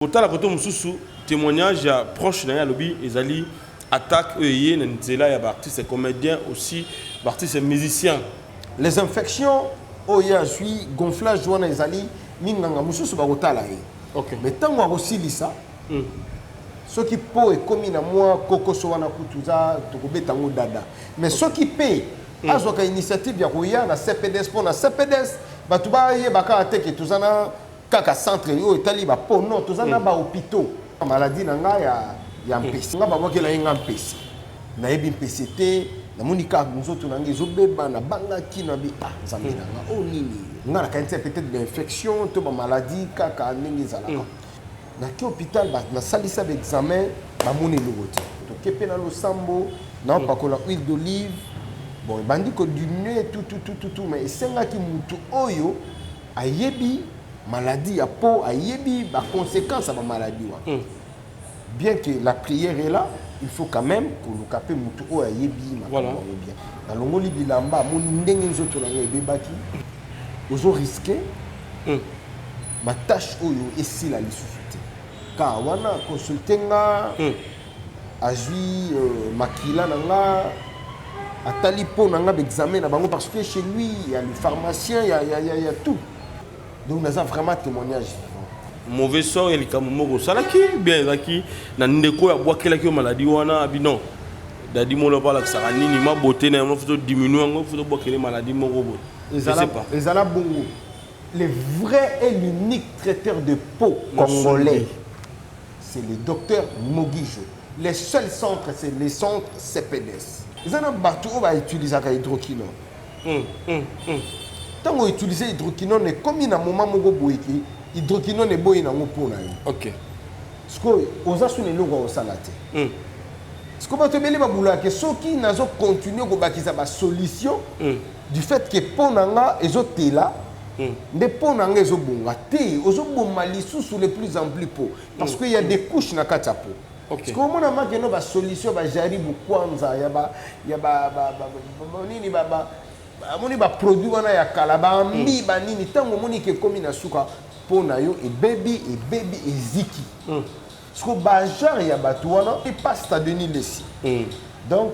Autant la côté mususu témoignage ya proche na ya lobby ezali attaque eux na nzela ya artistes comédiens aussi artistes musiciens. Les infections oya suis gonflage wana ezali ninganga mususu ba kotala ye. OK. Mais tango akosilisa soki po ekomi na mwa kokoso wana kutuza tokobeta ngo dada. Mais soki pe azoka initiative ya koya na CPDS pour na CPDS batuba ye baka ateke tuzana kaka centre yo etali ba po non tozana ba hôpitaux maladie na nga ya mpesi nga babaki la nga mpesi na yebi mpesi te na monika nzoto na nga ezobeba na banga kino bi nzambe na nga o nini nga na kanite peut-être d'infection to ba maladie kaka ndenge ezalaka na ki hôpital ba na salisa ba examen ba moni logote to kepe na losambo na pakola huile d'olive bon bandi ko diminuer tout mais esenga ki mutu oyo ayebi maladie à peau, à yebi, bah conséquence à ma maladie. Bien que la prière est là, il faut quand même que nous capé mutu o à yebi, voilà. Bien. Dans le monde bilamba, mon ndenge nzoto la ngebe baki, ozo risqué, ma tâche oyo esi la lisufite. Car wana consulter nga, ajui makila nanga, atali po nanga examen na bango parce que chez lui il y a le pharmacien, il y a tout. Donc, nous avons vraiment témoignage. Mauvais sort, il y a des moments ça là qui bien là qui n'a ndeko ya bois quelle qui maladie wana abi non. Dadi mo la bala ça ni ma beauté na mo faut diminuer ngo faut bois quelle maladie mo go. Je sais pas. Les ala bongo. Le vrai et l'unique traiteur de peau congolais, c'est le docteur Mogijo. Les seuls centres, c'est les centres CPDS. Ils ont battu on va utiliser la hydroquinone. Tant qu'on utilise l'hydroquinone, comme il y a un moment où l'hydroquinone est bon, il y a un moment. OK. Parce que aux assunes nous on salate. Parce que quand tu me dis que ceux qui n'ont continué à bâtir sa solution du fait que ponanga et autres là, des ponanga et autres bonga, aux autres bon malissous sur les plus en plus peau. Parce qu'il y a des couches dans la peau. Parce que comment on a marqué nos solutions, j'arrive au kwanza, il y a amoni ba produit wana ya kalaba mbi ba nini tango moni ke komi na suka pona yo e baby eziki parce que ba genre ya bato wana e pasta de ni lesi donc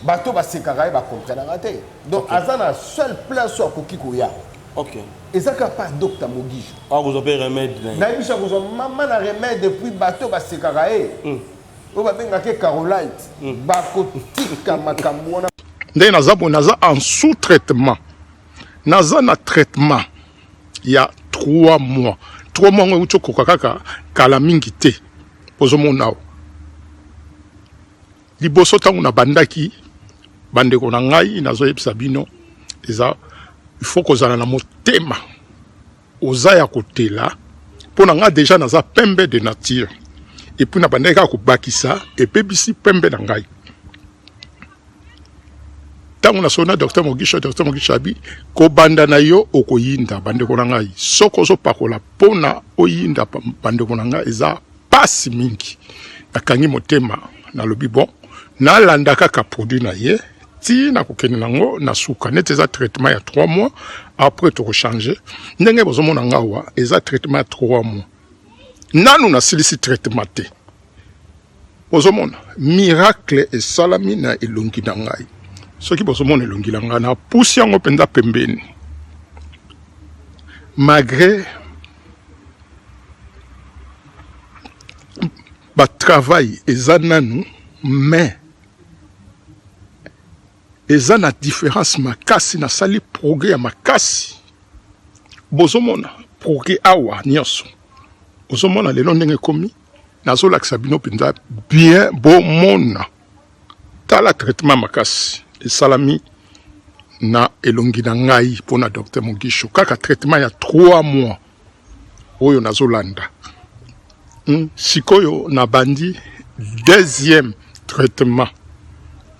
bato ba sekara ba comprendre raté donc azana seul place sur koki koya. OK. Ezaka pas docteur Mogijo vous avez remède na biso ko maman na remède depuis bato ba sekara o ba benga ke Carolite ba ko tika makambo wana ndenge naza en sous-traitement naza na traitement il y a 3 mois 3 mois ngo uchokoka kaka kala mingi te ozomona liboso tangu na bandaki bandeko na ngai nazo yebisa bino eza il faut kozala na motema oza ya kotela pona nga déjà naza pembe de nature et puis na bandaki ka kobakisa et pebisi pembe na ngai. Tango na sona docteur Mogisho abi ko banda na yo okoyinda bandeko na ngai soko zo pakola pona oyinda bandeko na ngai eza pasi mingi nakangi motema na lobi bon na landa kaka produit na ye ti na kokene nango na suka net eza traitement ya 3 mois après to changer ndenge bozomona ngawa eza traitement ya 3 mois nanu na silisi traitement te bozomona miracle et salami na elongi na ngai. Ce qui est mon elongi langa na poussé en openda pembeni malgré ba travail ezananu mais ezana différence makasi na sali progrès makasi bozomona progrès awa nyonso bozomona lelo ndenge komi nazo lakisa bino penza bien bon mona tala traitement makasi et salami na elongi na ngai pona docteur Mogisho kaka traitement ya 3 mois oyo nazolanda sikoyo na bandi deuxième traitement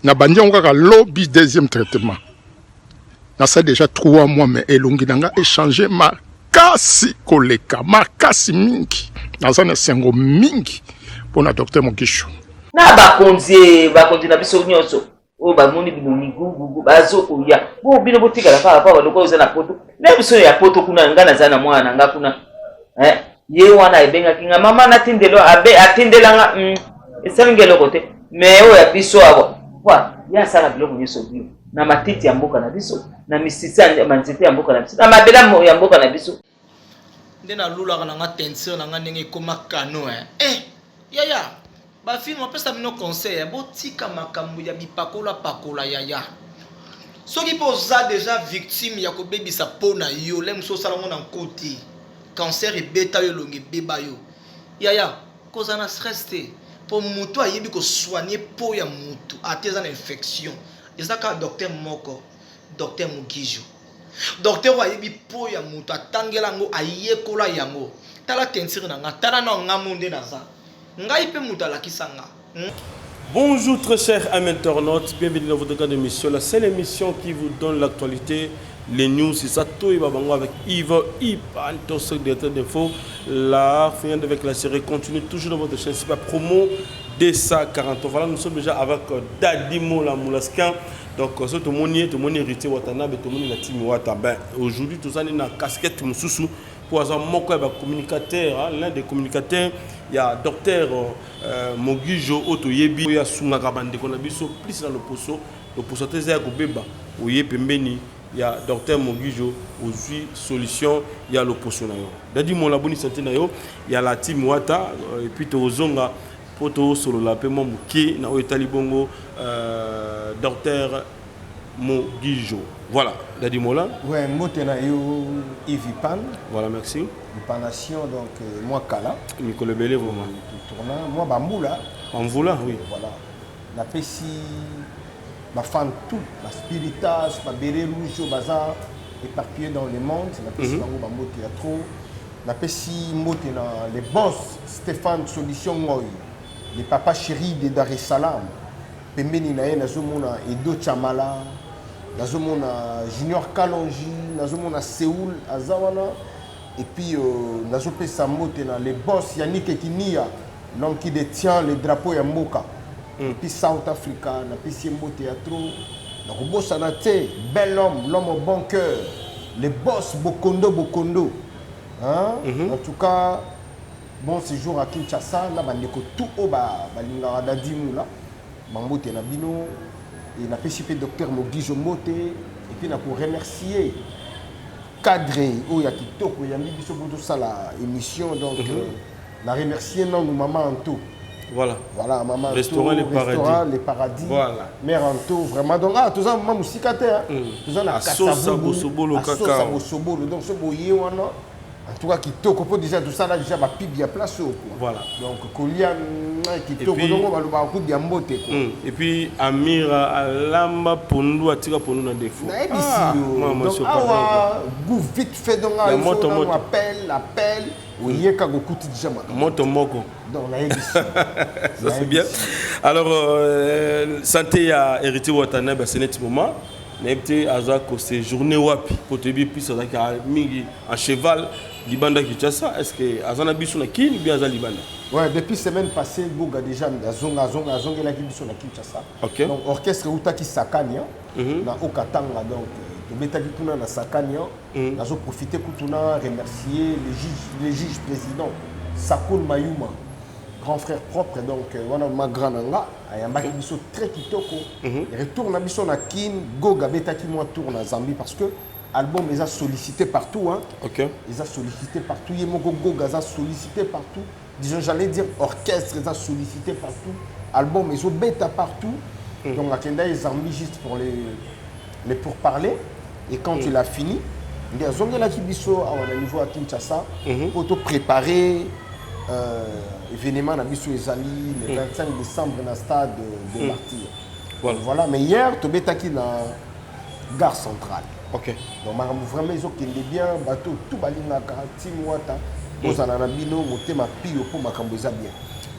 na bandi on kaka lobby deuxième traitement na ça déjà 3 mois mais elongi na nga échanger makasi koleka makasi mingi na ça na sengo mingi pona docteur Mogisho na bakonzi na biso nyonso o ba moni gugu bazo oya bo bino botika la pa ba lokho za na poto na biso ya poto kuna ngana za na mwana nga kuna ye wana ebengaki nga mama natindelo abe atindelanga esalingelo kote mais oyo ya biso awa wa ya sala biloko nyonso bio na matiti ya mboka na biso na misisa ya manzete ya mboka na biso na mabela ya mboka na biso nde nalulaka na nga tenseur na nga ndenge ekoma kano yaya bafilme apesa bino conseil botika makambo ya bipakola yaya soki mpo oza deja victime ya kobebisa mpo na yo le mosu osala ngo na nkoti cancer ebeta yo elongo ebeba yo yaya koza na stress te mpo motu ayebi kosoigne mpo ya motu ate eza na infection eza kaka docteur moko docteur Mugijo docteur oyo ayebi mpo ya motu atangela yango ayekola yango tala tensire na nga tala na ngambo nde naza ngai mpe motu alakisa nga. Bonjour très chers amis internautes, bienvenue dans votre grande émission, la seule émission qui vous donne l'actualité, les news, c'est ça tout et babango avec Yves Ipanto, secrétaire d'info. La fin avec la série continue toujours dans votre chaîne, c'est pas promo des 140. Voilà, nous sommes déjà avec Dadimo la Moulascan. Donc, tout le monde est hérité Watanabe, tout le monde est la team Watanabe. Ben, aujourd'hui, tout ça, on est dans la casquette Moussoussou. Pour avoir mon communicateur, l'un des communicateurs, il y a docteur Mugijo Otoyebi, il y a Sungakabande, qu'on a vu plus dans le poso très agobeba, où il y a docteur Mugijo, aussi solution, il y a le poso. Dadi mon la bonne santé, il y a la team Wata, et puis Tozonga, Poto solo la paix, mon qui na Oetalibongo, docteur Mugijo. Voilà, Dadi Mola. Oui, moi, je suis Ivipan. Voilà, merci. Ipanation, donc, moi, Kala. Nicolas Belé, vraiment. Moi, Bamboula. Bamboula, oui. Voilà. La Pessi, ma fan tout, ma Spiritas, ma Béré Rouge, Bazar, éparpillé dans le monde. La Pessi, Bambo Théâtre. La Pessi, les boss, Stéphane Solution Moy. Les papas chéris de Dar es Salaam. Pembeni na Nazomona, Edo Chamala. Nazomona Junior Kalonji, Nazomona Séoul, Azawana, et puis Nazope Samotena, les boss Yannick Ekinia, l'homme qui détient le drapeau Yamboka, et puis South Africa, puis Siembo Théâtre, donc boss Anate, bel homme, l'homme au bon cœur, les boss Bokondo, hein? En tout cas, bon séjour à Kinshasa, là, bandeko tout au bas, balingara dadimu là, Mambote Nabino. Et on a fait le docteur Mugijo Mote. Et puis on a pour remercier Cadre, où il y a Kitoko, il y a mis sur la émission. Donc, on a remercié nos mamans Anto. Voilà. Voilà, maman Restaurant Anto, les paradis. Restaurant les paradis. Voilà. Mère Anto, vraiment. Donc, tout ça, maman Moussikate. Tout ça, on a Sabo Sobolo, Cacao. Donc, ce boyer, on a. En tout cas, Kitoko, pour déjà tout ça, là, déjà, ma pipe bien place. Voilà. Donc, Kolian, Kitoko, donc, on va le coup bien mbote. Et puis, Amira, Alamba, Pondu, Atira, Pondu, na défaut. Donc, awa, goût vite fait, donc, il faut qu'on appelle, ou il y a qu'à beaucoup de gens. Moto Moko. Donc, on a ça, c'est bien. Alors, santé à hérité Watanabe, c'est net moment. N'était Azako, c'est journée wapi pour te dire plus en cheval Libanda Kinshasa. Est-ce que Azana Bissou na kin ou bien Azana Libanda? Ouais, depuis semaine passée, Boga déjà Azonga la Bissou na Kinshasa. OK. Donc orchestre Outaki Sakania na Okatanga donc to betaki kuna na Sakania. Nazo profiter kutuna remercier les juges présidents Sakul Mayuma. Grand frère propre, donc, on a ma grande-nanga, il y a un biso très kitoko. Il retourne à biso na kin, Goga Betaki moi tourne à Zambie parce que l'album les a sollicité partout. Hein. Ok. Ils ont sollicité partout. Yemoko Goga les a sollicité partout. Disons, j'allais dire orchestre les a sollicité partout. Album ils ont bêta partout. Donc, à Kenda, ils ont mis juste pour les pourparler. Et quand il a fini, il a zongué la kibiso à niveau à Kinshasa pour te préparer. Événement à Bissou Ezali le 25 décembre dans le stade de Martyr. Voilà, mais hier, tu es dans la gare centrale. Ok. Donc, vraiment, ils ont bien, bateau, tout balina, 40 mois, aux ananabino, monter ma pile pour ma camboisa bien.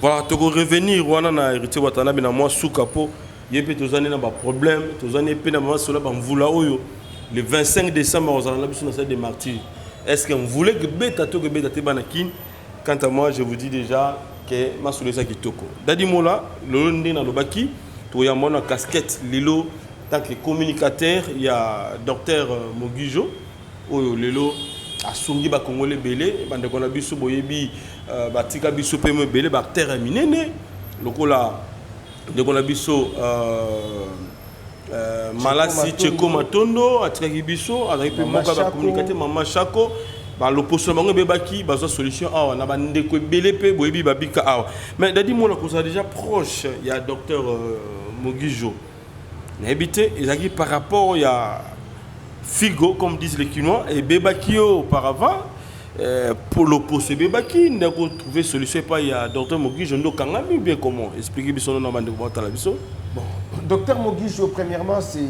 Voilà, tu peux revenir, on a hérité Watanabe dans moi sous capot. Il y a des années dans problème, des années dans moi sur la bamboula oyo. Le 25 décembre, aux ananabino sur le stade de Martyr. Est-ce qu'on voulait que bêta to que bêta te banakin? Quant à moi, je vous dis déjà que ma souleza kitoko. Dadi Mola, le lundi dans le baki, tu as mon casquette, Lilo, tant que communicateur, il y a docteur Mugijo, Lilo, asungi ba congolais belé bande ko na biso boyebi batika biso pe mo belé ba terre minene lokola de ko na biso Malasi Cheko Matondo atika biso avec pe moka ba communicateur Mama Chako ba l'opposition bango bebaki bazo solution awa na bande ko belé pe boyebi babika awa mais dadi mo na ko déjà proche il y a docteur Mogijo n'habité ezaki par rapport il y a Figo, comme disent les Quinois, et Bebaki auparavant, pour l'opposé Bebaki, n'a pas trouvé solution. Il y a Dr Mogijo, je ne bien comment expliquer son nom de la vision. Bon, Dr Mogijo, premièrement, c'est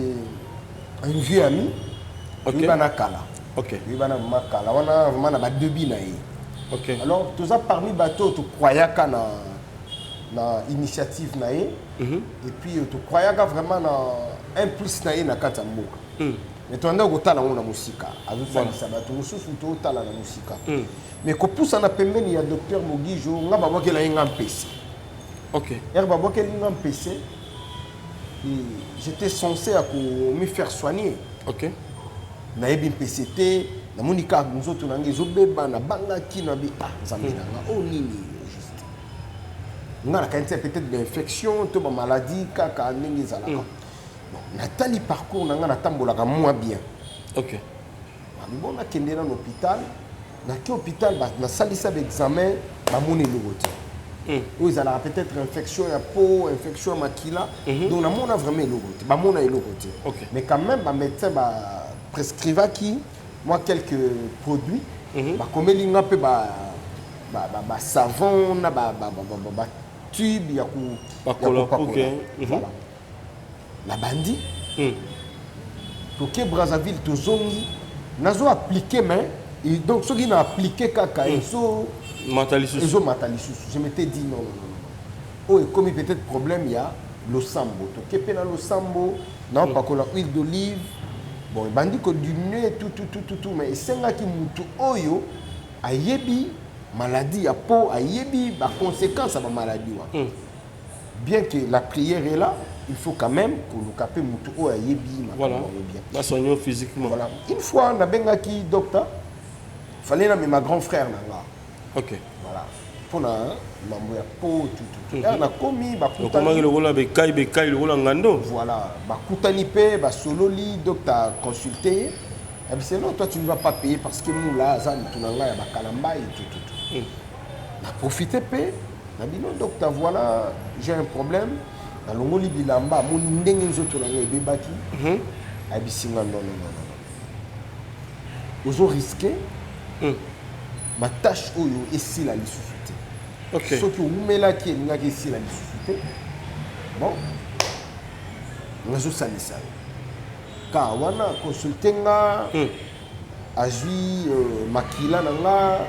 un vieux ami. Ok. Il Kala. Ok. Il Makala. On a vraiment deux binaïs. Ok. Alors, tout ça parmi bateau, tu croyais qu'il na initiative naïe. Et puis, tu croyais vraiment na un plus naïe na Katamboka. Mais tu as dit que tu as la musique. Mais quand tu as dit que docteur Mogijo, tu as dit que un PC. Ok. PC. J'étais censé me faire soigner. Ok. Je suis un PCT. Je suis un PCT. Je suis un peut-être des infections, des maladies, Nathalie parcours n'a pas moins bien. Ok. Bon, on a été dans l'hôpital. Dans l'hôpital, on a sali ça d'examen, on a eu ils ont peut-être infection à peau, infection à maquila. Donc, on a vraiment eu mais quand même, le médecin prescriva qui, moi, quelques produits, comme il y a un savon, un tube, il y a la bandit, pour Brazzaville, tout zongi, n'a pas appliqué, mais donc ceux qui n'ont appliqué caca, ils ont je m'étais dit non. Oh, et comme peut-être problème, il y a le sambo. Tu es dans le sambo, non pas que l'huile d'olive, bon, les bandits qui du nez, tout, mais c'est là qui moutou oyo, a yebi maladie à peau, a yebi la conséquence à ma maladie. Bien que la prière est là, il faut quand même que le capé moutou a yebi. Voilà. La soignons physiquement. Voilà. Une fois, on a bien qui docteur, il fallait là, mais ma grand frère là. Ok. Voilà. Pour la mambo ya peau, tout. On a commis, comment le rôle avec le rôle en gando. Voilà. Bakutani pe, sololi, docteur consulté. Et puis c'est non, toi tu ne vas pas payer parce que nous là, ça nous tournons là, il y a bakalamba et tout. On a profité pe. On a dit non, docteur, voilà, j'ai un problème. Dans le moli bilamba, mon ndenge nzoto na ngai bebaki. Abisinga non. Ils ont risqué. Ma tâche oyo ici la lisusuté. Ok. Ce qui vous là qui est ici la lisusuté. Bon. On a juste ça. Quand on a consulté a jui makila nanga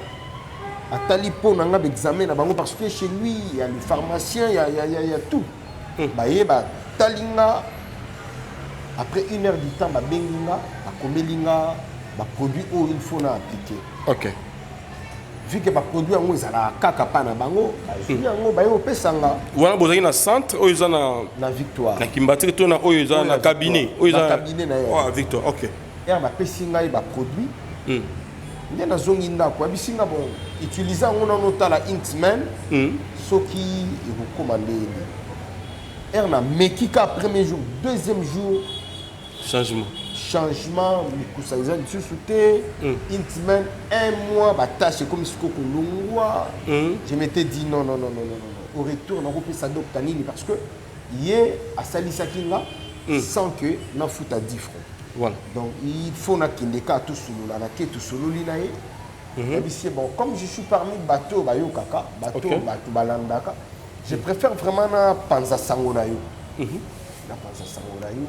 a talipo nanga d'examen na bango parce que chez lui il y a le pharmacien, il y a tout. Ba talinga après 1 heure du temps ba benginga ba komelinga ba produit où il faut na appliquer. Ok. Vu que les produits ont été kaka na bango, ils ont pesanga. Voilà, vous avez un centre, ils ont na Victoire. Na Kimbatri, ils ont un cabinet. Ils ont un cabinet na Victoire. Ok. Et on a pesinga ba produit. Il y a na zongi ndako, bisinga bon utilisant on a la Inksman, ce qui est recommandé. Et on a mekika premier jour, deuxième jour changement, Inksman, 1 mois, tâche comme ce qu'on je m'étais dit non. Au retour, on a repris sa docteur parce que hier, à Salisakinga, sans que nous fout à 10 francs. Voilà. Donc il faut qu'il y ait tout sous bon, comme je suis parmi bateau, balandaka, je préfère vraiment na panza sangonayo. Na panza sangonayo.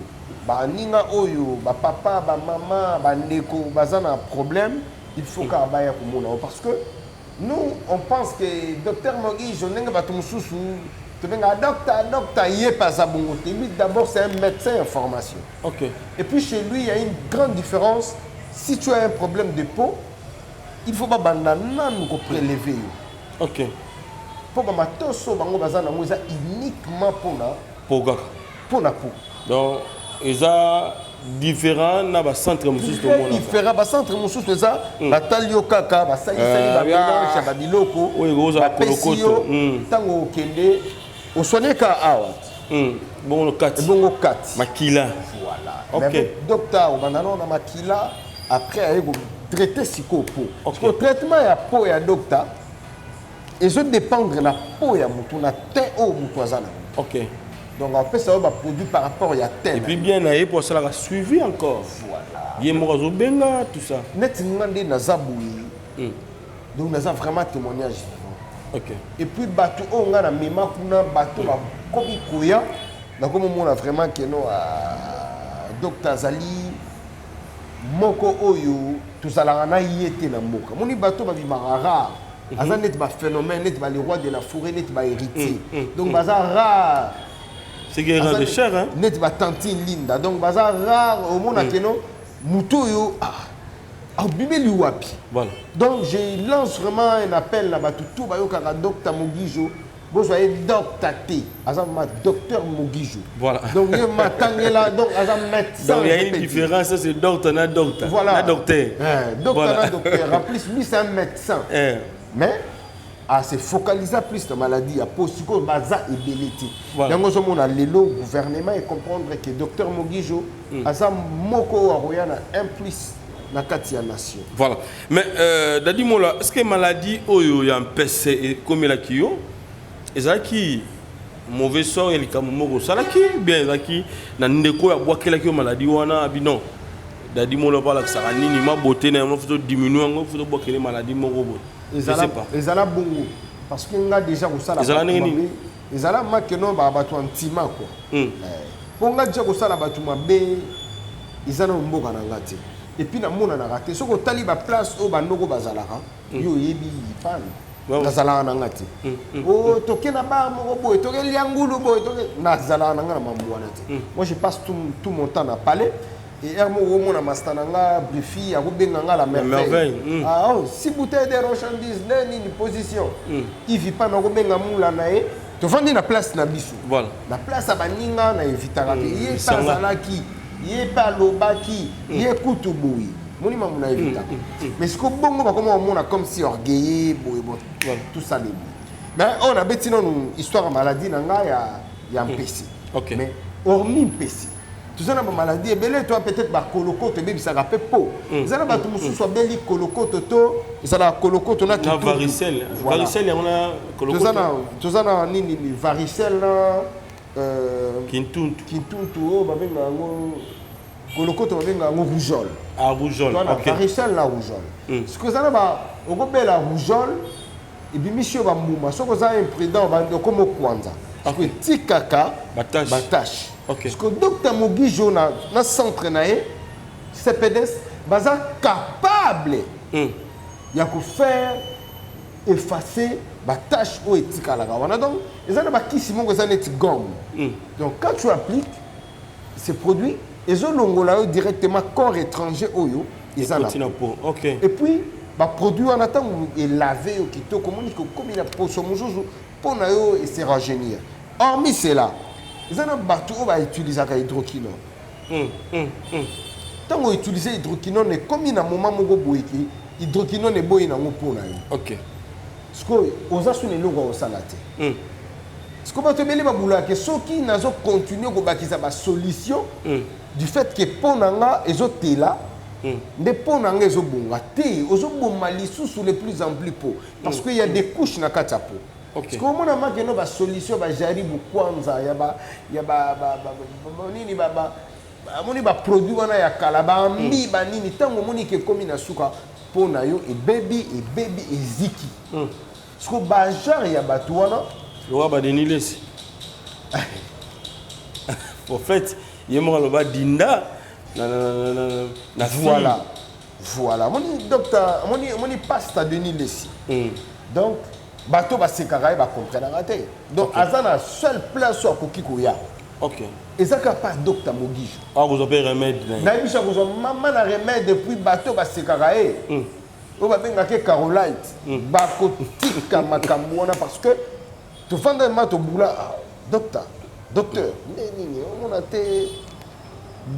Ba ninga oyo, ba papa, ba maman, ba ndeko, bazana problème, il faut qu'à baya komona parce que nous on pense que docteur Mogi, je n'ai pas tout sous tu venga docteur yé pas à bon côté. Lui d'abord c'est un médecin en formation. OK. Et puis chez lui il y a une grande différence. Si tu as un problème de peau, il faut pas bandana nous prélever. OK. Pour que matoso bango bazana moza uniquement pour la peau. Donc ils a différent na ba centre mosusu to mona différent ba centre mosusu ça batali yo kaka ba sali ba mélange ba biloko oui goza kolokoto tango kende o soigner ka awa bon le 4 makila voilà OK docteur banano na makila après ayo traiter siko po parce que traitement ya peau ya docteur et je dépendre la peau ya mutu na te o mutu azana OK donc on peut savoir bah produit par rapport à tel et puis bien ailleurs pour ça la suivi encore voilà bien mo zo benga tout ça net ngande na zaboui donc naza vraiment témoignage OK et puis bateau on a na mema kuna bateau ba kobi koya na comme on a vraiment que no docteur Zali moko oyo tout ça la na yete na moka moni bateau ba bimara rare aza net ba phénomène net ba le roi de la forêt net ba héritier donc baza rare c'est que rend cher hein net ba tantine linda donc baza rare au monde akeno muto yo bimeli wapi voilà donc je lance vraiment un appel là ba tout ba yo kaka docteur Mogijo vous soyez docteur T azam ma docteur Mogijo voilà donc je matangela donc azam médecin donc il y a une différence c'est docteur na docteur voilà na docteur docteur na docteur en plus lui c'est un médecin mais c'est focaliser plus la maladie à possible baza et beliti donc nous sommes le gouvernement et comprendre que docteur Mogijo azam moko aroyana un plus na kati ya nation voilà mais dadi mola est-ce que maladie oyo ya mpese comme la kiyo ezaki mauvais sort el kamoko salaki bien ezaki na ndeko ya bwakela kiyo maladie wana bino dadi mola pala saka nini ma beauté na mo futo diminuer ngo futo bwakela maladie moko bo je sais pas ezala bongo parce que nga déjà ko sala ezala nini ezala makeno ba batu antima quoi ponga déjà ko sala batu mabe ezana mboka na ngati et puis na mona na raté soko tali ba place o bandoko bazalaka yo yebi pan nazala na ngati o toke na ba moko boy toke liangulu boy toke nazala na ngana mambo wana te moi je passe tout mon temps na palais et hermo o mona mastana nga brifi ya ko benga nga la merveille si bouteille de marchandise nani position il vit pas na ko benga mula na e to vandi na place na biso voilà na place abaninga na evitaka ye tazalaki ye pa lobaki ye kutuboui moni mamuna evita mais ce que bongo ba comment on a comme si orgueillé boy tout ça les mais on a bêti non histoire maladie na nga ya mpesi OK mais hormis mpesi tout ça na maladie et belé toi peut-être ba kolokoto bebi ça rappelle po ça na ba tout musu so beli kolokoto to ça na kolokoto na na varicelle varicelle on a kolokoto tout ça na nini varicelle na kintuntu o babenga ngo kolokoto babenga ngo rougeole rougeole OK varicelle la rougeole ce que ça na ba okobela rougeole et bi monsieur ba muma soko za imprudent ba comme kwanza parce que tikaka batache OK parce que docteur Mogijo na centre na e CPDS baza capable ya ko faire effacer la tâche ou éthique à la gawana donc ils ont pas qui simon que ça n'est gomme donc quand tu appliques ces produits ils ont l'ongolayo directement corps étranger oyo ils en OK et puis ba produit en attend et laver au kito communique comme il a pour son joujou pour na yo et se rajeunir hormis cela ils ont bateau on va utiliser la hydroquinone tant on utilise hydroquinone comme il a un moment moko boyeki hydroquinone est boy na ngo na yo OK ce que aux assurer le gros salate ce que va te mêler babula que ceux qui n'ont continué ko bakisa ba solution du fait que ponanga ezotela de ponanga ezobonga te ozoboma lisusu le plus en plus po parce que il y a des couches na kata po parce que on a marqué no ba solution ba jaribu kwanza ya ba nini baba moni ba produit wana ya kala ba mbi ba nini tango moni ke komi na suka pona yo e baby eziki ce que ba genre ya batu wana le roi ba denilesi en fait yemo lo ba dinda na voilà moni docteur moni pasta denilesi donc bato ba sekara ba comprendre raté donc azana seule place au kokiko ya OK et ça pas docteur Mogijo vous avez remède na biso vous maman na remède depuis bato ba sekara o ba benga ke Carolite ba ko tika makambo wana parce que to fanda mato bula docteur nini on a té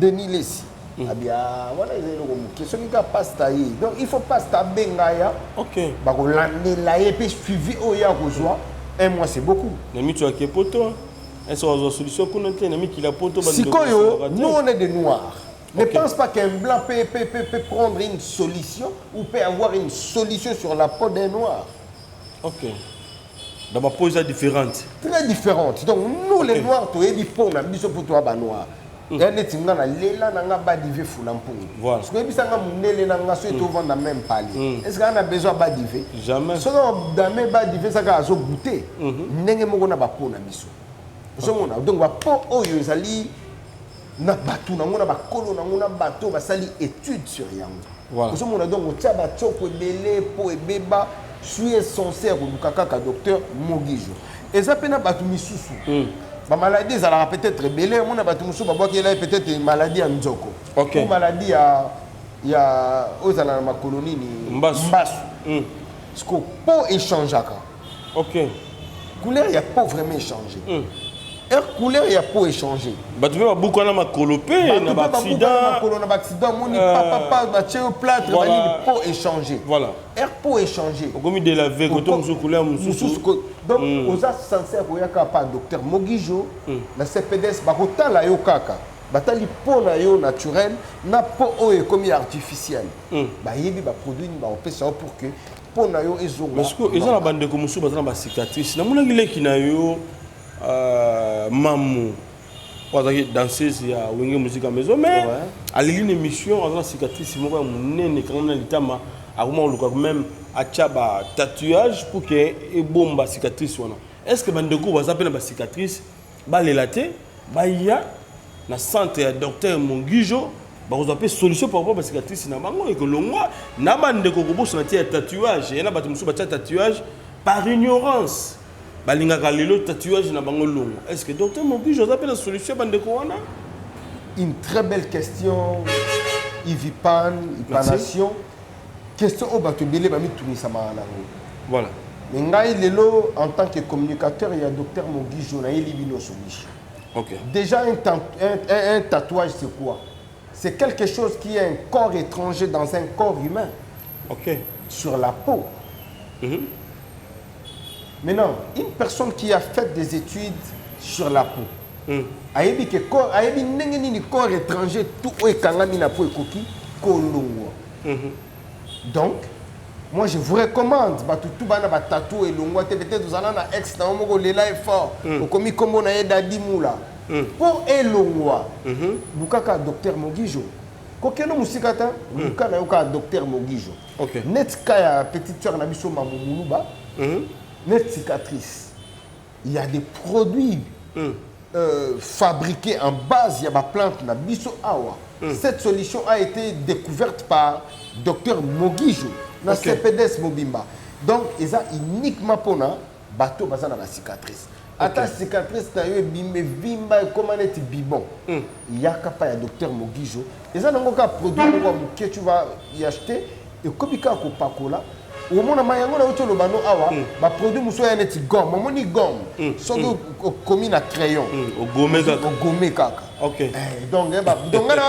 Denis Lessi abia voilà ils ont une question qui passe taillé donc il faut pas bengaya OK ba ko landela et puis suivi oya kozwa un mois c'est beaucoup nami tu as que poto est-ce que la solution qu'on a nami qui la poto sikoyo nous on est des noirs ne OK. pense pas qu'un blanc peut prendre une solution ou peut avoir une solution sur la peau d'un noir. OK dans ma pose différente Très différente. Donc nous les noirs tu es dit pour na biso pour toi ba noir. Et net ngana lela na nga ba divé fulampungu. Voilà. Parce que bisa nga munele na nga so to vendre même parler. Est-ce qu'on a besoin ba divé? Jamais. So dans même ba divé ça ka zo goûter. Ndenge moko na ba peau na biso. Ozomona donc ba peau oyo ezali na batu na ngona ba kolo na ngona bato ba sali étude sur yango. Voilà. Ozomona donc otia ba choko belé peau ebeba suis sincère au kaka docteur Mogijo. Et ça pena batu misusu. Ba maladie ça la peut-être belé mon batu musu ba boki là peut-être une maladie en nzoko. OK. Ou maladie ya ozala na makolonie ni Mbasu. Parce que peau échangeaka. OK Couleur ya peau vraiment échanger. Couleur ya peau échanger. Batu ba buku na makolope na ba accident moni papa ba tche plâtre ba ni peau échanger. Voilà. Peau échanger. Comme de la veille quand on couleur mususu donc oza sincère koyaka pa docteur Mogijo na CPDS ba kotala yo kaka batali peau na yo naturel na peau oyo comme artificiel ba yebi ba produit ni ba opesa pour que peau na yo ezonga. parce que ils ont la bande comme mususu bazana ba cicatrice na mona gileki na yo mamu parce que danseuse ya wenge musique à maison mais à une émission on a cicatrice moko munene quand on a litama à comment on même achaba tatouage pour que et bomba cicatrice wana est-ce que bandeko bazapena ba cicatrice ba lelaté ba ya na centre ya docteur Mogijo ba kozape solution par rapport à cicatrice na bango et que longwa na bandeko ko bossa na tatouage et na batu musu ba tatouage par ignorance balingaka lelo tatouage na bango longo est-ce que docteur Mogijo appelle la solution bandeko wana une très belle question Ivipan Ipanation question au bato belé ba mi tunisa maana voilà mais ngai lelo en tant que communicateur il y a docteur Mogijo na libino solution. OK Déjà un tatouage c'est quoi? C'est quelque chose qui est un corps étranger dans un corps humain. OK Sur la peau. Maintenant, une personne qui a fait des études sur la peau, ayebi que corps, ayebi nengeni ni corps étranger tout ekangami na peau ekoki kolongwa. Donc, moi je vous recommande, tout bana ba tatou et longwa peut-être vous allez na ex na moko lela est fort, okomi kombo na ye dadi mula. Pour elongwa, bukaka docteur Mogijo. Kokeno musikata, buka na yoka docteur Mogijo. OK Net kaya petite sœur na biso mamumuluba. Net cicatrice. Il y a des produits fabriqués en base de la plante na biso awa. Cette solution a été découverte par docteur Mogijo na CPDS Mobimba. Donc, ils ont uniquement pour na bateau basé dans la cicatrice. Ata cicatrice na yo bimbe vimba comme un petit bibon. Il y a pas ya docteur Mogijo. Ils ont un produit que tu vas y acheter et comme ka ko pakola au moins mayango na otolo bano awa ba produit muso ya neti gomme moni gomme soki komi na crayon ogome kaka OK donc na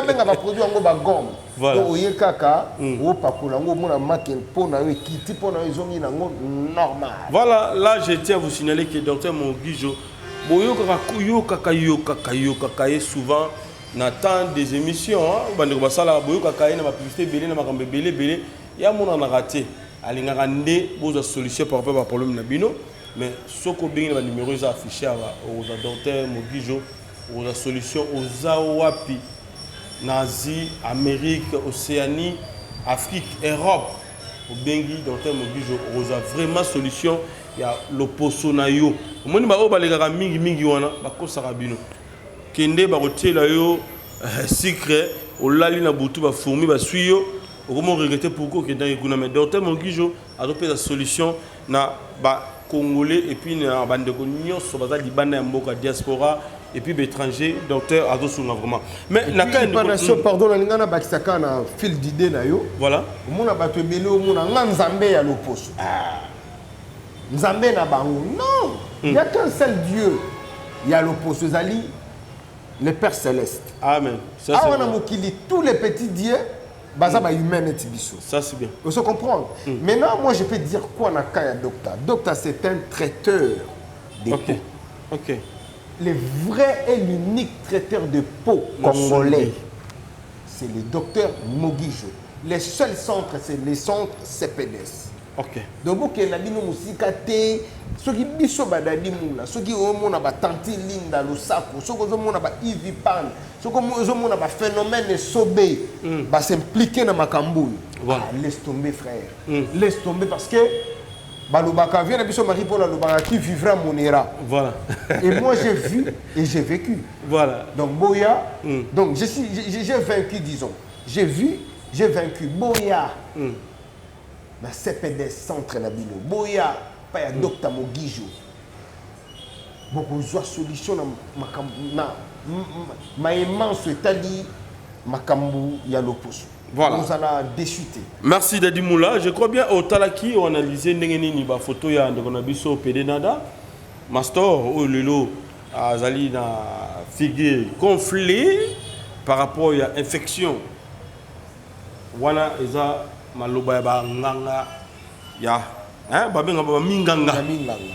benga ba produit yango ba gomme voilà donc oye kaka o pakola ngo mona maken po na yo kiti po na yo zongi nango normal. Voilà, là je tiens à vous signaler que docteur Mogijo boyokaka souvent n'attend des émissions bande ko sala boyokaka na ba publicité belé na makambe belé ya mona na raté alingaka nde boza solution par rapport à problème na bino mais soko bengi na numéro za affiché aux docteur Mogijo aux solution aux awapi nazi Amérique Océanie Afrique Europe au bengi docteur Mogijo aux vraiment solution ya loposo na yo omoni ba obaleka mingi wana bakosaka bino kende ba rotela yo secret olali na butu ba fourmi ba suyo. Comment regretter pourquoi que dans les mais docteur Mogijo a adopté la solution na ba congolais et puis na bande ko nyonso baza libanda ya mboka diaspora et puis étranger docteur azosunga vraiment mais na ka une pardon na ngana bakisaka na fil d'idée na yo voilà mona bato ebele omona nga nzambe ya loposo nzambe na bango non il y a qu'un seul Dieu il y a loposo ezali le Père Céleste. Amen. Ça, Ah, c'est on a bien. mokili tous les petits dieux, bazaba humain et tibiso. Ça, c'est bien. Vous se comprendre. Maintenant, moi, je peux dire quoi dans le cas de docteur. Docteur, c'est un traiteur de Ok. peau. Ok. Le vrai et l'unique traiteur de peau congolais, c'est le docteur Mogijo. Les seuls centres, c'est les centres CPDS. Ok. Donc, il y a des gens ceux qui biso badadi muna, ceux qui ont ba tanti linda lusako, ceux qui ont ba ivipan, ceux qui ont ba phénomène sobé, ba s'impliquer dans makambu. Voilà. Ah, laisse tomber frère. Laisse tomber parce que balobaka vient biso mari pour la lobaka qui vivra monera. Voilà. Et moi j'ai vu et j'ai vécu. Voilà. Donc Boya, donc j'ai vaincu disons. J'ai vu, j'ai vaincu Boya. Na CPD centre na bino. Boya pa ya docteur Mogijo. Boko zwa solution na ma immense etali makambu ya loposo. Voilà. Nous allons déchuter. Merci Dadi Moula. Je crois bien au Talaki, on a analysé une photo ya Ndekonabiso Pédénada. Mastor, oh lelo, azali na figure conflit par rapport à l'infection. Wana eza maloba ba nganga ya hein ba benga ba minganga.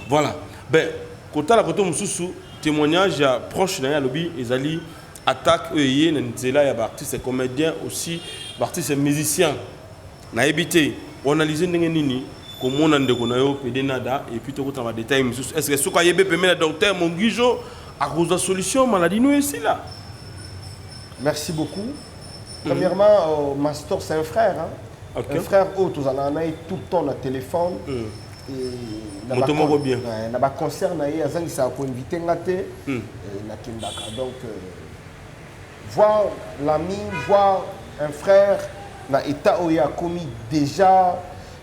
Voilà. Ben kotala koto mususu témoignage ya proche na ya lobi ezali attaque eye na nzela ya ba artiste comédien aussi ba artiste musicien na ebité on analyse ndenge nini komona ndeko na yo Pédénada et puis tokota ba détail mususu est-ce que soka yebe pemé la docteur Mogijo à cause de la solution maladie nous ici là. Merci beaucoup. Premièrement, Mastor, c'est un frère. Hein? Okay. Un frère haut, tous en a tout le temps le téléphone. Et il y a un concert, il y a un invité donc, voir l'ami, voir un frère, dans l'état où il a commis déjà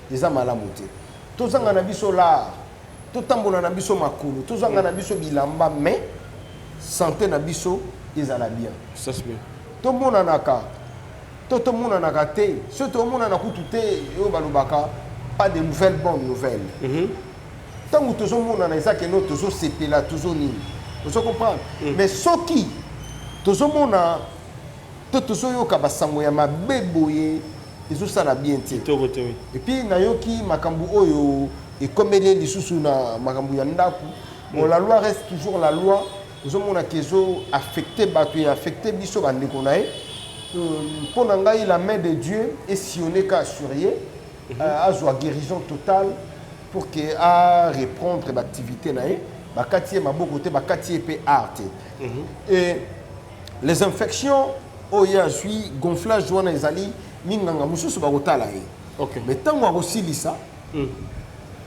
des malamoté. Tous en a biso là, tout le temps on a biso makulu, tous en a biso bilamba, mais santé na biso, ils en a bien. Ça c'est bien. Tout le monde en a cas. Tout le monde en a gâté. Tout le monde en a coûté. Pas de nouvelles bonnes nouvelles. Tant que tout le monde en a ça, que nous toujours CP là, toujours ni. Vous comprenez? Mais ce qui, tout le monde a, tout le monde a basango ya mabeboye, ils ont ça la bien té. Et puis na yo qui makambu oyo et comme les lisusu na makambu ya ndaku, bon la loi reste toujours la loi. Tout le monde a kezo affecté batu et affecté biso bande konae. Pour la main de Dieu est sillonnée qu'à assurer à la guérison totale pour que à reprendre l'activité nae bakati ma côté bakati pe art et les infections oh ya suis gonflage wana ezali minganga mususu bakotala ye. OK, mais tant wa kosilisa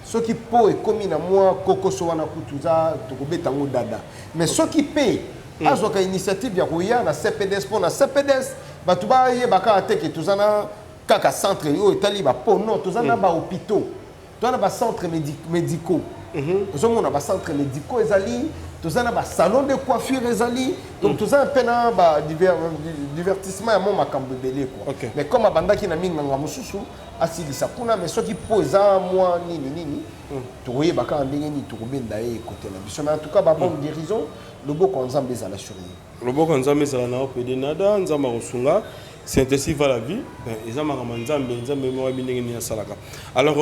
ce qui peut comme na moi kokoso wana kutuza tokobeta ngo dada mais ce qui paye azoka initiative ya koya na CPDS pour na CPDS batuba ye baka ateke tuzana kaka centre yo etali ba po non tuzana ba hôpitaux tuzana ba centres médicaux tuzomona ba centres médicaux ezali tuzana ba salon de coiffure ezali donc tuzana pena ba divertissement ya mo makambo belé quoi. Mais comme abandaki na minganga mususu asilisa kuna mais ceux qui posent moi nini toye baka ndenge ni tokobenda ye côté na biso mais en tout cas ba bonne guérison le beau konzambe za la surveiller. Le beau konzambe za na Pédénada nzamba kosunga c'est intensif à la vie ben ezama nzambe nzambe mo binenge ni salaka. Alors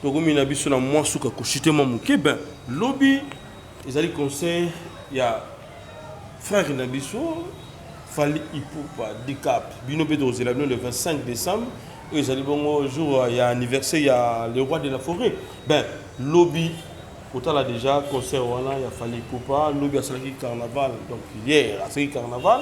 tokomi na biso na moi suka ko chité mo muke ben lobby ezali conseil ya frère na biso fali ipupa dicap bino beto zela le 25 décembre et ezali bongo jour ya anniversaire ya le roi de la forêt ben lobby autant là déjà concert wana ya fali ipupa lobby asalaki carnaval donc hier asalaki carnaval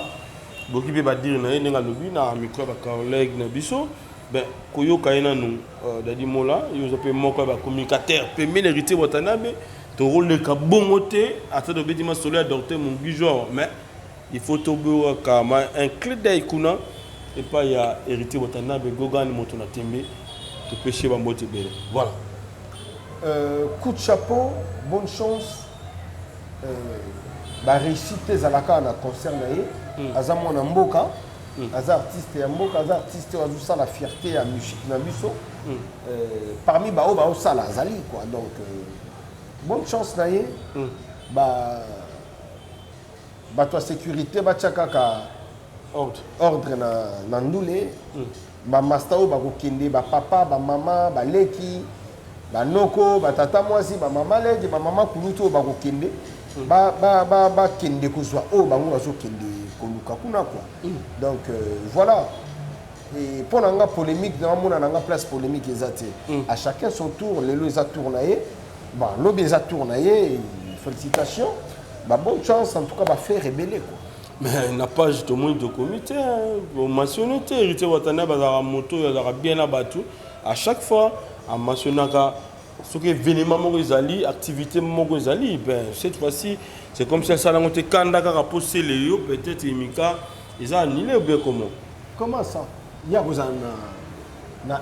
boki be ba dire na nga lobby na micro ba collègue na biso ben koyoka ina nous dadi mola yo zape moko ba communicateur pe mériter watanabe to rôle ka bongoté ata de bétima solo à docteur Mogijo mais il faut tobo kama un clé d'œil kuna et pas ya hérité watanabe gogan moto na tembe to péché ba mbote bele voilà. Coup de chapeau, bonne chance. Ba réussite zalaka na concert na ye azamo na mboka aza artiste ya mboka aza artiste azu ça la fierté ya musique na biso parmi ba o sala azali quoi donc bonne chance na ye ba bato ya sécurité batia kaka ordre na ndule bamasta oyo bakokende bapapa bamama baleki banoko batata mwasi bamama leki bamama kulutu oyo bakokende bakende kozwa oyo bango bazokende koluka kuna quoi donc voilà. Et pour la polémique, dans la place polémique, à chacun son tour, les lois tourné, bon, l'objet a tourné, félicitations, bah, bonne chance en tout cas, va faire rebeller quoi. Mais n'a pas juste au moins de comité, mentionné, hérité Watana, bazara moto, bazara bien abattu, à chaque fois, en mentionnant ce qui est événement Morizali, activité Morizali, ben cette fois-ci, c'est comme si ça l'a monté Kandaka a posé les yeux, peut-être Imika, ils ont annulé ou bien comment? Comment ça? Il y a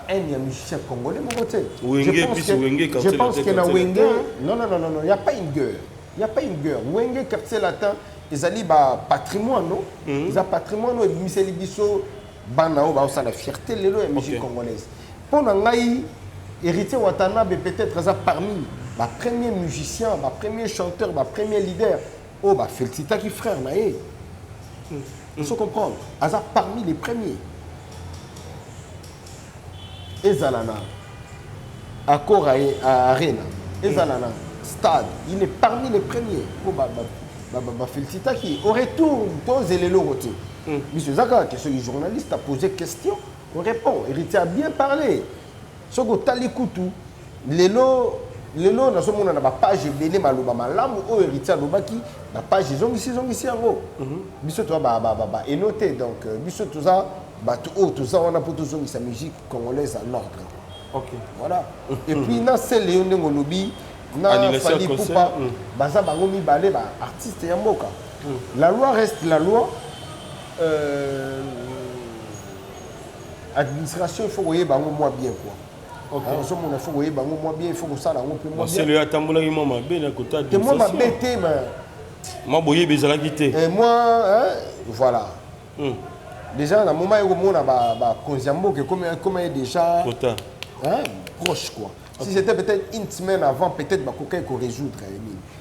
un musicien congolais, mon côté. Je pense que na Wenge, non, il n'y a pas une guerre. Il n'y a pas une guerre. Wenge, quartier latin, ils ont patrimoine, non? Ils ont patrimoine, ils ont banao, la fierté, les lois, la musique congolaise. Pour nous, héritier Watanabe, peut-être, parmi les premiers musiciens, les premiers chanteurs, les premiers leaders, félicita qui frère, il faut comprendre. Ils sont parmi les premiers. Ezalana, accord à Arena, Ezalana, stade, il est parmi les premiers. Félicita qui, au retour, pose les logotés. Monsieur Zaka, le journaliste a posé question, on répond. Héritier a bien parlé. Ce que Tali Koutou, les lots, dans ce monde, on a une page belé maloba malamu, ou héritier lobaki, la page ici en haut. Monsieur toi, et noté donc, monsieur tout ça. Tout ça, on a pour toujours sa musique congolaise en ordre. Ok. Voilà. Et puis, dans ces Léon Ngolobi, dans Fali Poupa, Baza Bangomi Balé, artiste Yamboka. La loi reste la loi. Administration, il faut voyer Bango moi bien quoi. Alors, ce monde, il faut voyer Bango moi bien, il faut que ça, on peut moi bien. C'est le Atambola qui m'a bien à côté de moi, ma bête, moi, boyer Bezala quitté. Et moi, voilà. Déjà, dans le moment où on a Konziambo, comme il est déjà proche. Quoi. Si c'était peut-être une semaine avant, peut-être quelqu'un peut résoudre.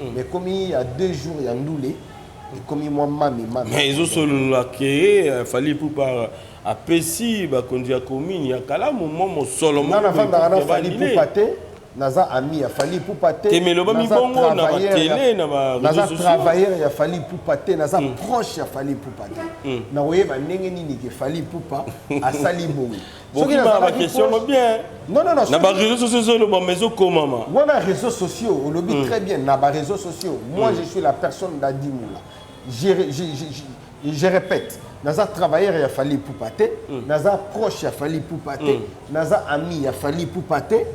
Mais comme il y a 2 jours, il y a un doulé. Et comme il y a mamie. Mais ils ont solo laqué, il fallait pour par apprécier, quand il y a commis, il y a qu'à la moment solo. Non, avant il fallait pour pâter. Naza ami a fallu pour pâter. Mais le bami bongo na ba télé na ba réseaux sociaux. Naza travailleur il a fallu pour pâter. Naza proche il a fallu pour pâter. Na oye ba ndenge nini ke fallu pour pas a sali boui. Bon qui ma question bien. Non. Na ba réseaux sociaux le maison comment ma. On a réseaux sociaux, on le dit très bien na ba réseaux sociaux. Moi je suis la personne d'Adimoula. Je répète. Naza travailleur il a fallu pour pâter. Naza proche il a fallu pour pâter. Naza ami il a fallu pour pâter.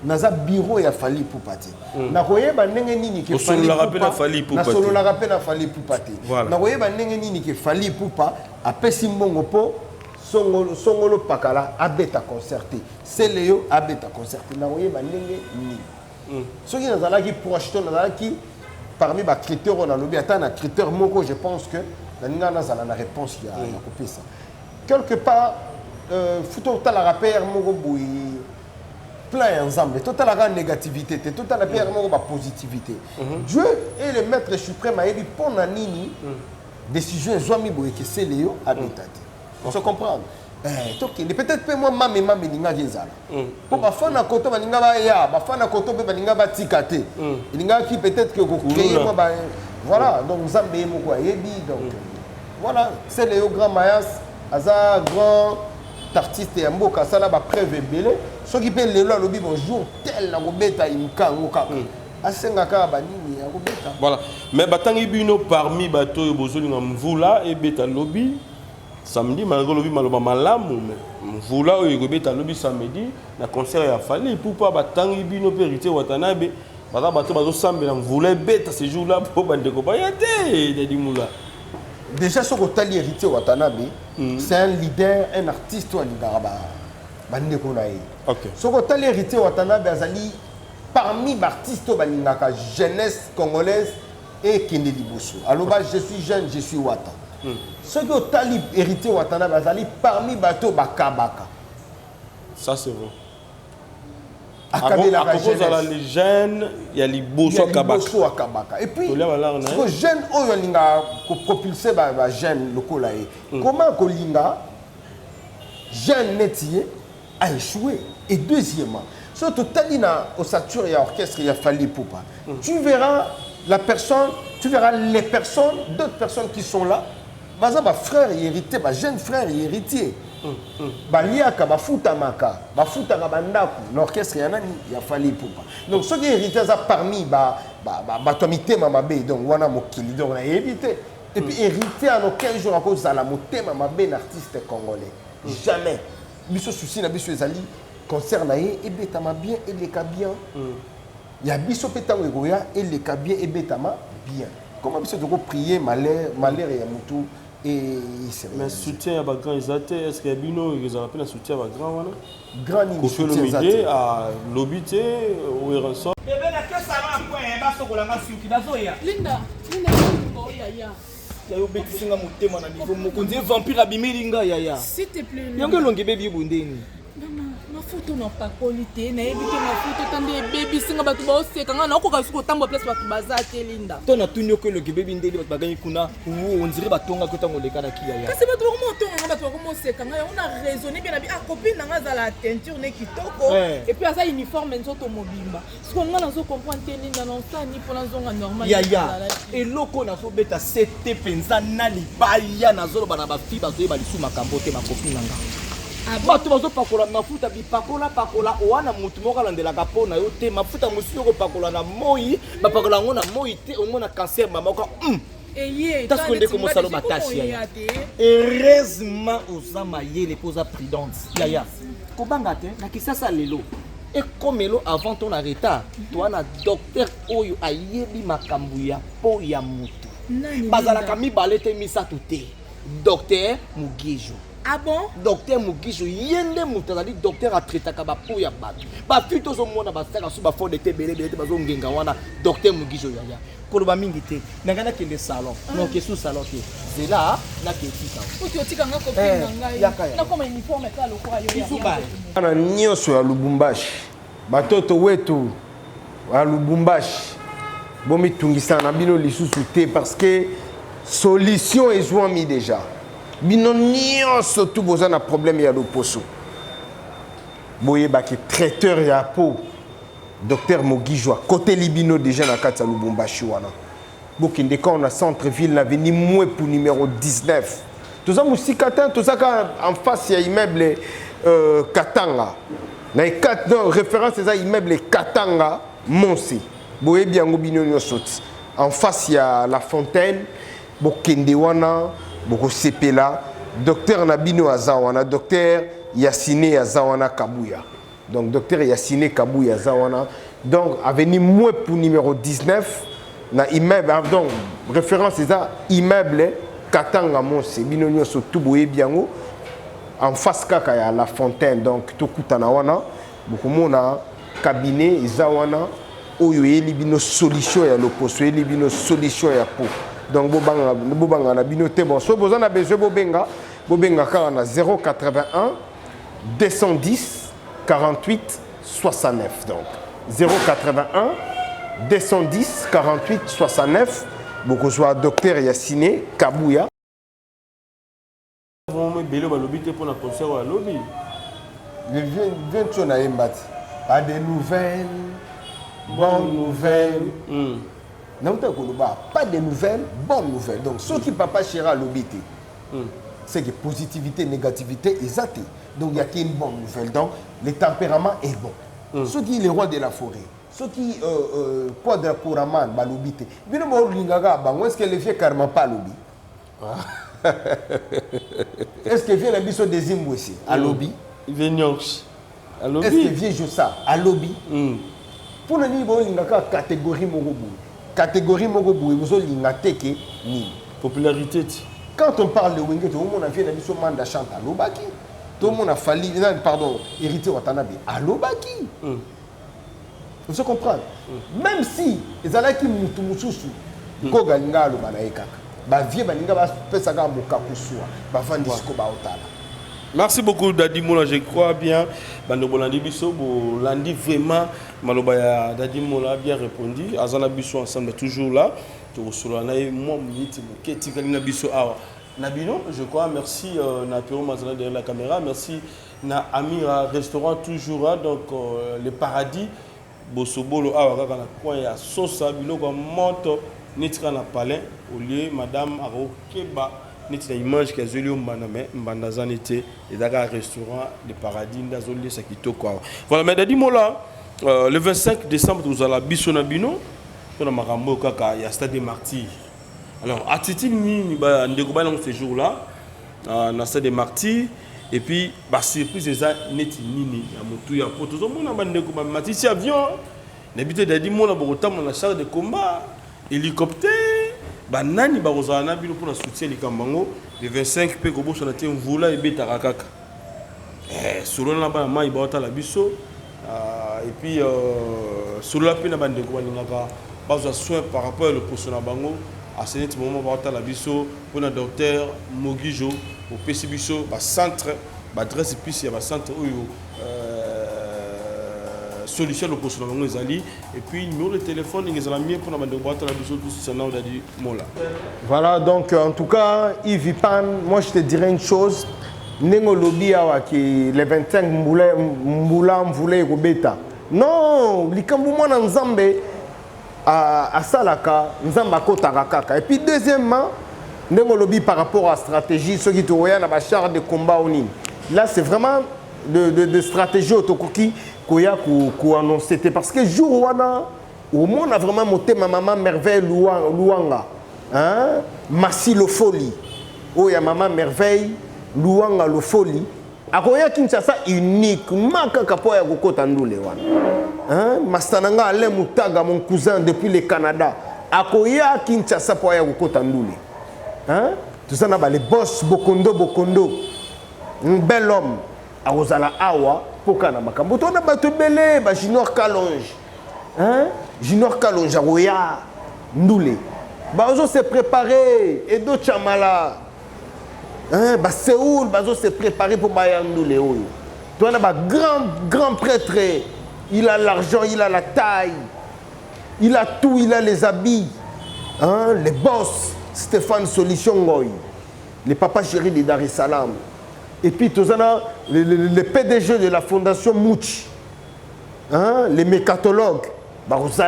Naza bureau ya fali pour partir. Na koyeba ndenge nini ke fali pour partir. Na solo la rappel na fali pour partir. Na koyeba ndenge nini ke fali pour pas apesi mbongo po songolo pakala abeta concerté. C'est Léo abeta concerté. Na koyeba ndenge nini. Ce qui nazala ki projeté nazala ki parmi ba critères on a lobi ata na critère moko je pense que na ninga nazala na réponse ya copier ça. Quelque part futo ta la rappel moko boui plein ensemble, toute la négativité, toute la positivité. Dieu est le maître suprême, il dit pour Nanini, décision Zoami Boyeke, c'est Léo habitat. On se comprend. Peut-être que moi, maman, ninga gezala. Pour ma femme à côté, ninga ba ya, ma femme à côté, ninga ba tikate. Ninga qui peut-être que vous créez moi, voilà. Donc Zambé moko yebi, donc voilà, c'est Léo grand Mayas, Aza grand artiste et mboka ça là ba preuve belé. Ceux qui payent les lois, le bonjour, tel la robeta imka ngoka. Asengaka banini ya robeta. Voilà. Mais batangi bino parmi bato et bozoli na mvula et beta lobby samedi malgré lobby maloba malamu mais mvula o robeta lobby samedi na concert ya fali pour pas batangi bino héritier Watanabe bata bato bazo sambela mvula beta ce jour là pour bande ko bayate de dimula. Déjà ce que tali héritier Watanabe c'est un leader, un artiste ou un garaba. Bande ko na OK. Ce que tu as hérité Watanabe Azali parmi les artistes de jeunesse congolaise et Kende Liboso. Alors je suis jeune, je suis Wata. Ce que tu as hérité Watanabe Azali parmi les bateaux Bakabaka. Ça c'est vrai. akozala les jeunes ya liboso akabaka et puis ce jeune oyo alinga propulser ba jeune lokola ye comment kolinga jeune netier a échoué et deuxièmement surtout talina ossature et orchestre il a fallu poupa tu verras la personne tu verras les personnes d'autres personnes qui sont là baza ba frère et héritier ba jeune frère et héritier baliaka bafutamaka bafutaka bandako l'orchestre ya nani ya fali poupa donc ceux qui héritiers ça parmi bato mitema mabe donc wana mokili donc na hérité et puis héritier en aucun jour à cause de la motema mabe l'artiste congolais jamais biso souci na biso ezali concert na ye ebetama bien et les bien ya biso petango egoya et les bien et betama bien comment biso de prier malheur ya mutu. Mais soutien à grand est-ce que Bino ils ont appelé soutien à grand wana grand ni soutien à l'obité ou rançon bébé la que ça va quoi ba sokola ngasuki dazoya Linda ya yo bekisinga motema na niveau mokonzi vampire abimilinga ya s'il te plaît yango longe bebi bundeni mafuta na pakoli te nayebi te mafuta tande ebebisinga bato baoseka nga naokoka suki otambola place bato baza te Linda to na tuni okoyo loge bebi ndeli bato bagani kuna ondire batongaki ntango oleka na kiya kasi bato bakoma otonganga bato bakoma oseka nga yango na raisonne bien abi copine nanga azala ya teinture ne kitoko epuis aza uniforme nzoto mobimba siko nga nazocomprendre te Linda naosani mpona nzonga normal yaya eloko nazobeta sete mpenza na libaya nazoloba na bafi bazoyeba lisu makambo te bakopine nanga bato bazopakola mafuta bipakola owana mutu moko alandelaka mpo na yo te mafuta mosusu okopakola na moi bapakola yango na moi te omona cancer mamoko tasiko ndeko mosalo matasi yaya heureusement oza mayele mpo oza prudence yaya kobanga te na kisasa lelo ekomelo avant ton retard toa na docteur oyo ayebi makambo ya po ya mutu bazalaka mibale te misato te docteur Mugijo. Ah bon? Docteur Mugijo, yende mutazali docteur a traité kabapo ya bato. Ba fito zo mona ba saka su ba fond de tebele te bazo ngenga wana docteur Mugijo yaya. Koloba mingi te. Nangana kende salon. Non ke sous salon te. Zela na ke tika. Oki otika nga copine ngai. Na koma uniforme ka lokora yo ya. Suba. Ana nyoso ya Lubumbashi. Batoto wetu wa Lubumbashi. Bomi tungisa na bino lisusu te parce que solution ezwami déjà. Bino nyonso tout besoin na problème ya loposo. Boye baki traiteur ya peau. Docteur Mugijo côté libino déjà na kati ya Lubumbashi wana. Bokinde quand on a centre ville na veni mwe pour numéro 19. Toza musikata tozaka en face ya immeuble Katanga. Na référence à immeuble Katanga Monsi. Boye biango bino nyonso. En face ya la fontaine bokinde wana Boko sepela docteur Nabino Azawana docteur Yassine Azawana Kabuya donc docteur Yassine Kabuya Azawana donc avenue moins pour numéro 19 na immeuble donc référence c'est ça immeuble Katanga Monse bino nyoso tuboye biango en face kaka ya la fontaine donc tokutana wana boko mona cabinet Azawana oyo yeli bino solution ya loposo yeli bino solution ya peau. Donc, bobanga na bino te bon. So besoin na besoin bobenga ka na 081 210 48 69. Donc 081 210 48 69. Boko soit docteur Yassine Kabuya. Vraiment belé balobi te pour na concert wa lobi. Le vient na embati. Pas de nouvelles. Bonnes nouvelles. Pas de nouvelles, bonnes nouvelles. Donc, ceux qui papa chéra l'obité, c'est que positivité, négativité, exact. Donc, il y a une bonne nouvelle. Donc, le tempérament est bon. Ceux qui les rois de la forêt, ceux qui quoi de la couraman, l'obité. Est-ce que les vieux carrément pas l'obi? Est-ce que vient la biso des Zimbouessi à l'obi? Est-ce que vient Jossa à l'obi? Pour le niveau, il y a une catégorie morobo. Catégorie Mogobu, vous avez une ni popularité. Quand on parle de Wenge, tout le monde a fait la mission Manda chante à l'Obaki. Tout le monde a fallu, pardon, hérité Watanabe à l'Obaki. Vous comprenez? Même si les alaki mutumususu, Kogalinga l'Obanaeka, ba vie balinga ba pesaka mokakusua, ba vandisco ba otala. Merci beaucoup Dadi Mola, je crois bien. Bando Bolandi Bisso, Bolandi vraiment, Malobaya Dadi Mola bien répondu. Azana Bisso ensemble toujours là. Tout sur la moi, Keti Kalina Bisso Awa. Nabino, je crois, merci Napiro Mazana derrière la caméra. Merci na Amira Restaurant toujours là. Donc le paradis, Bosobolo Awa, dans la coin, il y a Sosa, Biloko, Monto, Nitra na Palais, au lieu Madame Aro Keba. Nous avons une image qui est zolée au Mbandazan était et dans un restaurant de paradis dans zolé ça qui quoi. Voilà, mais Dadi Mola, le 25 décembre nous allons Bissonabino, on a marambo kaka il y a stade des martyrs. Alors à Titi ni ba ndekuba dans ce jour-là, dans stade des martyrs et puis bah surprise ça neti nini ya motu ya poto zo mona ba ndekuba matisi avion. N'habite Dadi Mola bokotam na char de combat, hélicoptère. Banani barozana bino pour la soutien les kambango le 25 pe kobo sur la tien voula et beta rakaka selon la bana mai baota la biso et puis selon la pe na bande ko ningaka bazo soin par rapport au poste na bango à ce moment baota la biso pour na docteur Mogijo au PC biso ba centre ba adresse puis il y a ba centre oyo solution le poste na ezali et puis numéro de téléphone ils ont mis pour na bande boîte la biso tout ça na Dadi Mola. Voilà, donc en tout cas Yves Pan, moi je te dirais une chose, nengo lobby awa qui les 25 mbula mvule ko beta. Non, likambu mwana nzambe à salaka nzamba kota kaka. Et puis deuxièmement, nengo lobby par rapport à stratégie ceux qui te voyant na ba char de combat au Nini. Là c'est vraiment de stratégie autokoki koya ko annoncer parce que jour wana au monde a vraiment monté ma maman merveille Luanga hein Massi le folie oh ya maman merveille Luanga le folie akoya Kinshasa unique maka kapo ya kokota ndule wana hein mastananga ale mutaga mon cousin depuis le Canada akoya Kinshasa po ya kokota ndule hein tout ça na ba les boss Bokondo un bel homme Arosala Awa, Pokana Makambo. On a battu belé, Junior Kalonge. Hein? Junior Kalonge, Aroya, Ndoulé. Bazo s'est préparé, Edo Chamala. Hein? Séoul, Bazo s'est préparé pour Bayan Ndoulé. On a grand prêtre. Il a l'argent, il a la taille. Il a tout, il a les habits. Hein? Les boss, Stéphane Solution Ngoy. Les papas chéris de Dar es Salaam. Et puis, le PDG de la fondation Mouchi, hein, les mécatologues, parce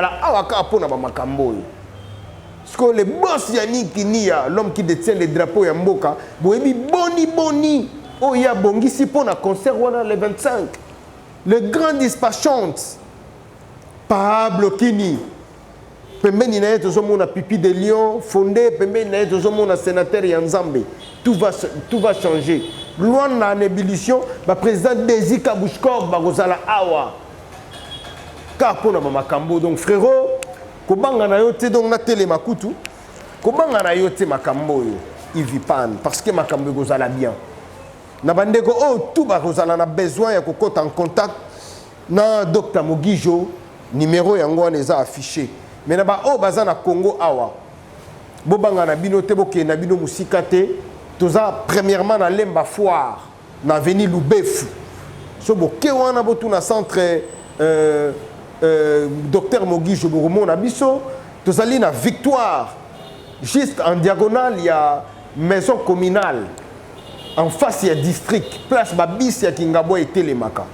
que les boss Yannick Kinia, l'homme qui détient les drapeaux Yamboka, boni, oh ya bongi si pour un concert le 25. Le grand dispatchant, Pablo Kini, pembeni na yeto zomo na pipi de lion fondé pembeni na yeto zomo na sénateur Yanzambe. Tout va changer. Loin na ébullition, le président Desi Kabouchkor Barozala Awa. Kapona Makambo. Donc frérot, Kobanga na yote donc na télé makutu. Kobanga na yote Makambo il vit pas parce que Makambo gozala bien. Na bandeko oh tout Barozala na besoin ya kokota en contact na Dr Mogijo numéro yango eza affiché. Mais na ba oh baza na Congo Awa. Bobanga na bino te boke na bino musika te. Tout ça, premièrement, dans l'Emba Foire, dans l'avenue Loubefu. So boke wana botu na centre docteur Mogijo Boromo Abisso. Tout ça, na Victoire. Juste en diagonale, il y a maison communale. En face, il y a district. Place Babis, il y a Kingabo et Télémaka.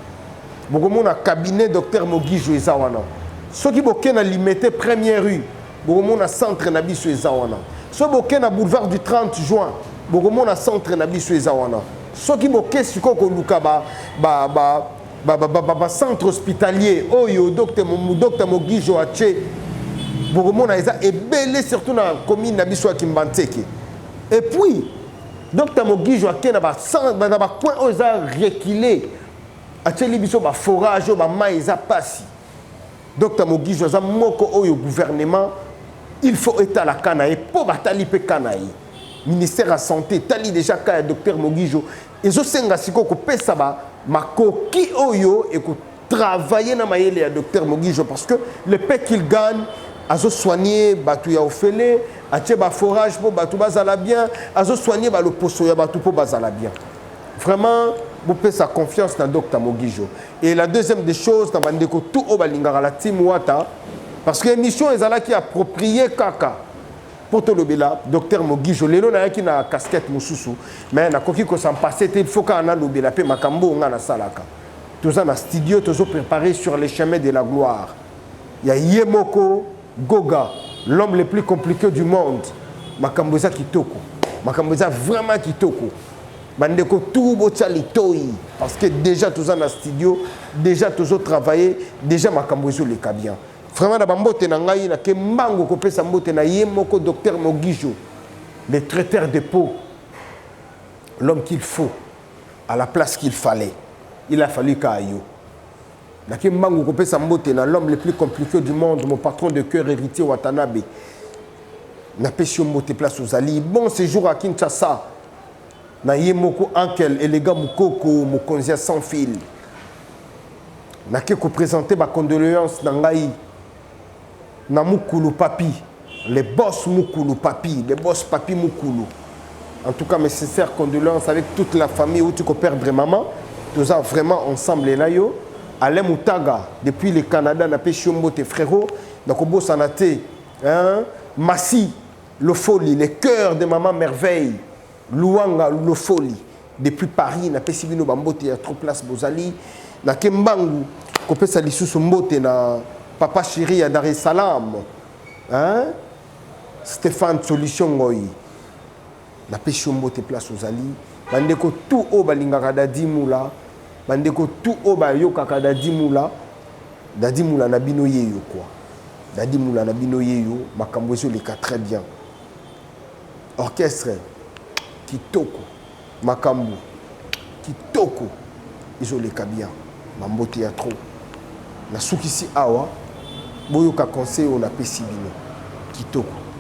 Boromo na cabinet docteur Mogijo et Zawana. Ceux qui boke na limité première rue. Boromo na centre Nabiso et Zawana. Ceux boke na boulevard du 30 juin. Bogomo na centre na biso ezawana soki boke siko ko luka ba centre hospitalier oyo docteur Mogijo ache bogomo na eza ebele surtout na commune na biso ya Kimbanteke et puis docteur Mogijo akena ba coin oyo eza reculé ache li biso ba forage ba mai eza pasi docteur Mogijo za moko oyo gouvernement il faut état la kanae po batali pe kanae ministère de la santé tali déjà ka docteur Mogijo ezo senga siko ko pesa ba makoki oyo et ko travailler na mayele ya docteur Mogijo parce que le paix qu'il gagne azo soigner batu ya ofele ache ba forage po batu bazala bien azo soigner ba le poso ya batu po bazala bien vraiment vous pouvez sa confiance dans Dr Mogijo. Et la deuxième des choses dans bandeko tout au balingara la team Wata parce que l'émission est là qui approprié kaka pour tout le bela Dr Mogijo lelo na yaki na casquette mususu mais na koki ko s'en passer il faut qu'on a le bela pe makambo nga na salaka tous en studio tous préparé sur les chemins de la gloire. Il y a Yemoko Goga, l'homme le plus compliqué du monde. Makamboza Kitoko. Makamboza vraiment Kitoko. Bandeko tout litoi parce que déjà tous en studio, déjà tous travaillé, déjà Makambozo le bien. Vraiment na bambote na ngai na ke mbango ko pesa mbote na Yemoko Docteur Mogijo, le traiteur de peau. L'homme qu'il faut à la place qu'il fallait. Il a fallu Kayo. L'homme le plus compliqué du monde, mon patron de cœur héritier Watanabe. Na pêché moté place aux Ali. Bon séjour à Kinshasa. Na Yemoko Ankel, élégant Moukoko, Mokonzia sans fil. Na ko présenter ma condoléance na ngai. Na Mukulu Papi. Les boss Mukulu Papi. Les boss Papi Mukulu. En tout cas, mes sincères condoléances avec toute la famille où tu peux perdre maman. Tous ça vraiment ensemble et nayo. Alain Moutaga, depuis le Canada, n'a pas chiombo tes frérots. Donc au beau sanaté, Massi, le folie, le cœur de maman merveille, Luanga, le folie. Depuis Paris, n'a pas suivi nos bambote, il y a trop place Bozali. N'a Kembangu, qu'on peut s'allier sous son mbote, na Papa Chéri à Dar es Salaam. Stéphane Solution Ngoy. N'a pas chiombo tes place aux Ali. Bandeko tout au balingara Dimoula. Bandeko tout au bayo kaka Dadimoula na bino yeyo quoi. Dadimoula na bino yeyo makambo le cas très bien. Orchestre kitoko makambo kitoko isolé ka bien. Mambo théâtre na sukisi awa boyo ka conseil on a pesi bino kitoko.